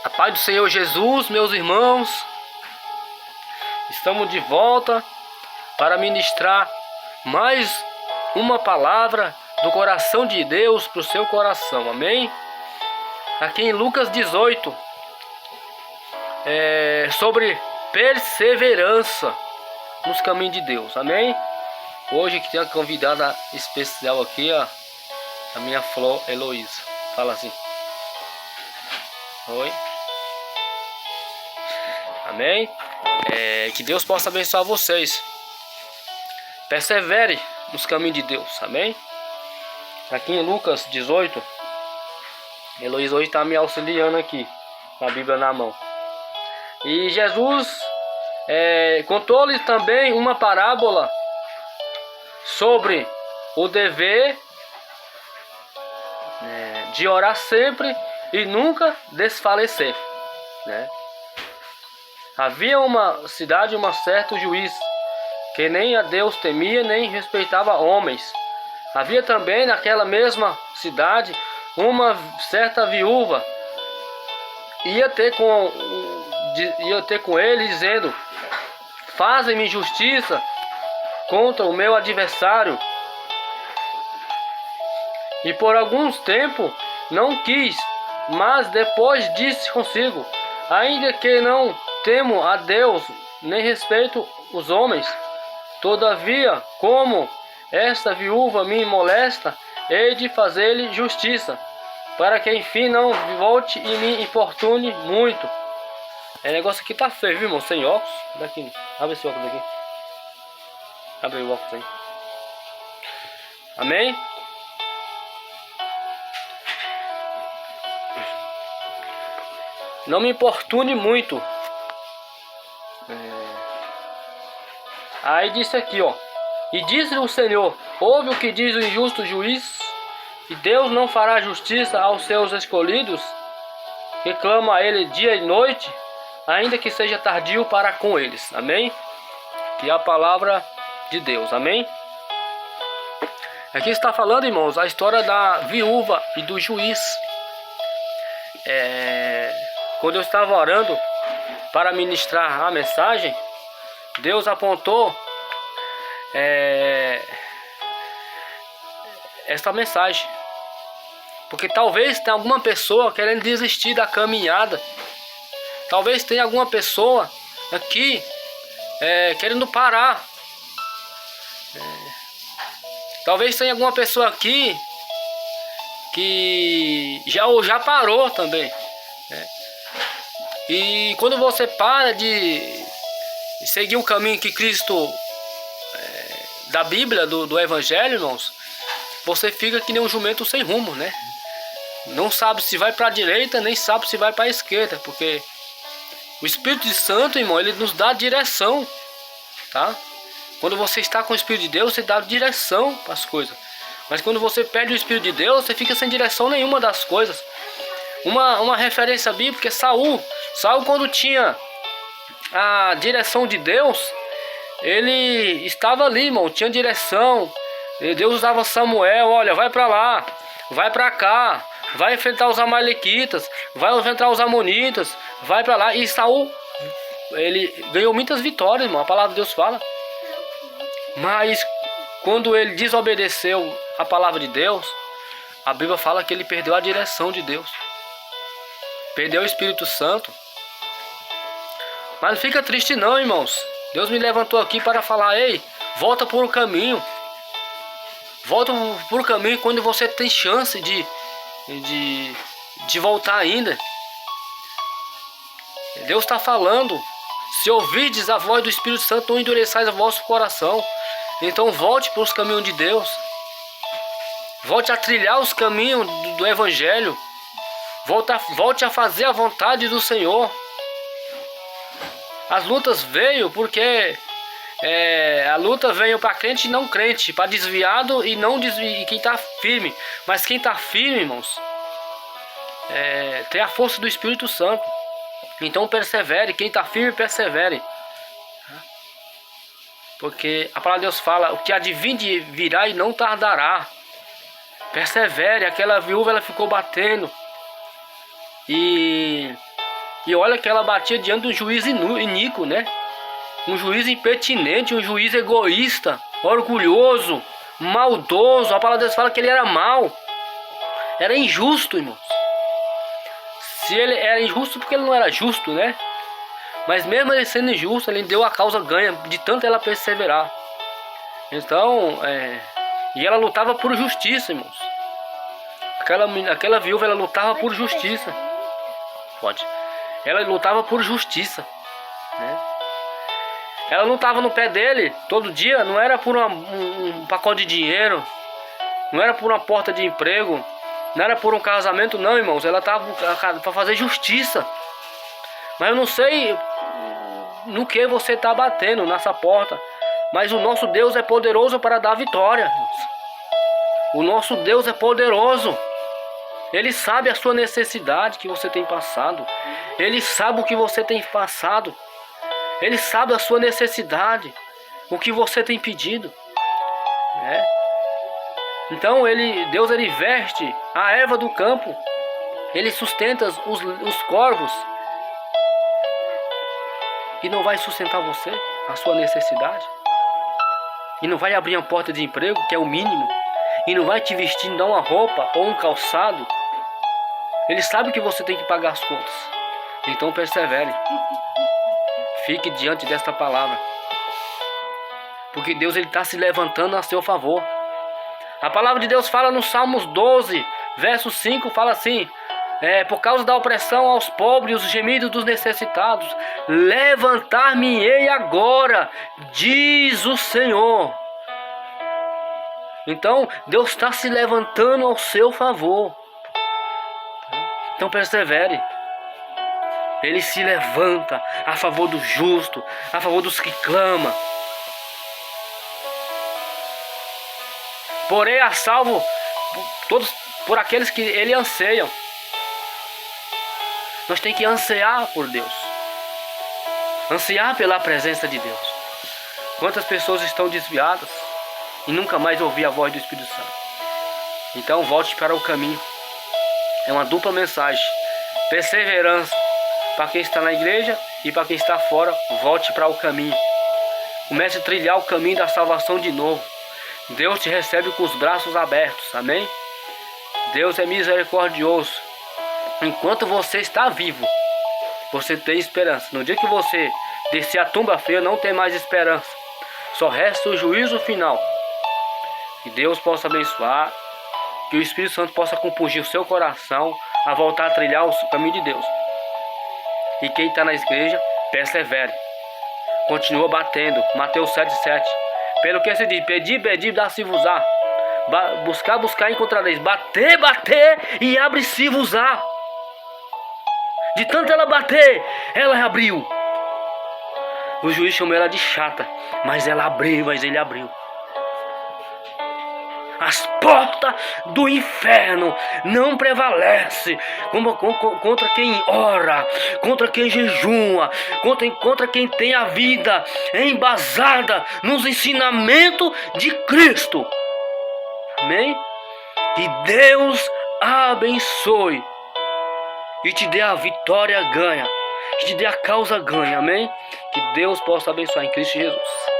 A paz do Senhor Jesus, meus irmãos. Estamos de volta para ministrar mais uma palavra do coração de Deus para o seu coração, amém? Aqui em Lucas 18, sobre perseverança nos caminhos de Deus, amém? Hoje que tem uma convidada especial aqui, ó, a minha Flor Heloísa. Fala assim. Oi. Amém? Que Deus possa abençoar vocês. Persevere nos caminhos de Deus. Amém? Aqui em Lucas 18, Heloísa hoje está me auxiliando aqui, com a Bíblia na mão. E Jesus contou-lhe também uma parábola sobre o dever de orar sempre e nunca desfalecer, né? Havia uma cidade, um certo juiz, que nem a Deus temia, nem respeitava homens. Havia também naquela mesma cidade uma certa viúva. Ia ter com ele dizendo: fazem-me justiça contra o meu adversário. E por alguns tempo não quis, mas depois disse consigo: ainda que não temo a Deus, nem respeito os homens, todavia, como esta viúva me molesta, hei de fazer-lhe justiça, para que enfim não volte e me importune muito. Negócio aqui tá feio, viu, irmão? Sem óculos. Daqui. Abre esse óculos aqui. Abre o óculos aí. Amém? Não me importune muito. Aí disse aqui, ó: e disse-lhe o Senhor: ouve o que diz o injusto juiz, e Deus não fará justiça aos seus escolhidos, que clamam a ele dia e noite, ainda que seja tardio para com eles. Amém? Que é a palavra de Deus. Amém? Aqui está falando, irmãos, a história da viúva e do juiz. Quando eu estava orando para ministrar a mensagem, Deus apontou esta mensagem, porque talvez tenha alguma pessoa querendo desistir da caminhada. Talvez tenha alguma pessoa aqui querendo parar. Talvez tenha alguma pessoa aqui que já parou também, né? E quando você para de seguir o caminho que Cristo da Bíblia, do Evangelho, irmãos, você fica que nem um jumento sem rumo, né? Não sabe se vai para a direita, nem sabe se vai para a esquerda, porque o Espírito Santo, irmão, ele nos dá direção, tá? Quando você está com o Espírito de Deus, você dá direção para as coisas. Mas quando você perde o Espírito de Deus, você fica sem direção nenhuma das coisas. Uma referência bíblica é Saul. Saul, quando tinha a direção de Deus, ele estava ali, irmão, tinha direção. Deus usava Samuel: olha, vai para lá, vai para cá, vai enfrentar os amalequitas, vai enfrentar os amonitas, vai para lá. E Saul, ele ganhou muitas vitórias, irmão, a palavra de Deus fala. Mas quando ele desobedeceu a palavra de Deus, a Bíblia fala que ele perdeu a direção de Deus, perdeu o Espírito Santo. Mas não fica triste não, irmãos. Deus me levantou aqui para falar: ei, volta por um caminho. Volta por um caminho quando você tem chance de voltar ainda. Deus está falando: se ouvirdes a voz do Espírito Santo, não endureçais o vosso coração. Então volte para os caminhos de Deus. Volte a trilhar os caminhos do Evangelho. Volte a fazer a vontade do Senhor. As lutas veio porque a luta veio para crente e não crente, para desviado e não desviado, e quem está firme. Mas quem está firme, irmãos, tem a força do Espírito Santo. Então persevere, quem está firme persevere, porque a palavra de Deus fala: o que há de vir virá e não tardará. Persevere. Aquela viúva, ela ficou batendo, e E olha que ela batia diante de um juiz iníquo, né? Um juiz impertinente, um juiz egoísta, orgulhoso, maldoso. A palavra de Deus fala que ele era mau. Era injusto, irmãos. Se ele era injusto, porque ele não era justo, né? Mas mesmo ele sendo injusto, ele deu a causa ganha, de tanto ela perseverar. Então, e ela lutava por justiça, irmãos. Aquela viúva, ela lutava por justiça. Pode. Ela lutava por justiça, né? Ela não estava no pé dele todo dia, não era por um pacote de dinheiro, não era por uma porta de emprego, não era por um casamento, não, irmãos. Ela estava para fazer justiça. Mas eu não sei no que você está batendo nessa porta, mas o nosso Deus é poderoso para dar vitória, irmãos. O nosso Deus é poderoso. Ele sabe a sua necessidade que você tem passado. Ele sabe o que você tem passado. Ele sabe a sua necessidade, o que você tem pedido, né? Então Deus ele veste a erva do campo. Ele sustenta os corvos. E não vai sustentar você, a sua necessidade. E não vai abrir uma porta de emprego, que é o mínimo. E não vai te vestir, dar uma roupa ou um calçado. Ele sabe que você tem que pagar as contas. Então persevere. Fique diante desta palavra. Porque Deus está se levantando a seu favor. A palavra de Deus fala no Salmos 12, verso 5, fala assim: por causa da opressão aos pobres, os gemidos dos necessitados, levantar-me-ei agora, diz o Senhor. Então, Deus está se levantando ao seu favor. Então persevere. Ele se levanta a favor do justo, a favor dos que clamam. Porém, a salvo todos por aqueles que ele anseiam. Nós temos que ansiar por Deus. Ansiar pela presença de Deus. Quantas pessoas estão desviadas e nunca mais ouvir a voz do Espírito Santo? Então volte para o caminho. É uma dupla mensagem. Perseverança para quem está na igreja e para quem está fora. Volte para o caminho. Comece a trilhar o caminho da salvação de novo. Deus te recebe com os braços abertos. Amém? Deus é misericordioso. Enquanto você está vivo, você tem esperança. No dia que você descer a tumba fria, não tem mais esperança. Só resta o juízo final. Que Deus possa abençoar. Que o Espírito Santo possa compungir o seu coração a voltar a trilhar o caminho de Deus. E quem está na igreja, persevere. Continua batendo. Mateus 7,7. Pelo que se diz: pedir, pedir, dá-se-vos-á. Buscar, buscar, encontrareis. Bater, bater e abre-se-vos-á. De tanto ela bater, ela abriu. O juiz chamou ela de chata, mas ela abriu, mas ele abriu. As portas do inferno não prevalecem contra quem ora, contra quem jejua, contra quem tem a vida embasada nos ensinamentos de Cristo. Amém? Que Deus abençoe e te dê a vitória ganha, que te dê a causa ganha. Amém? Que Deus possa abençoar em Cristo Jesus.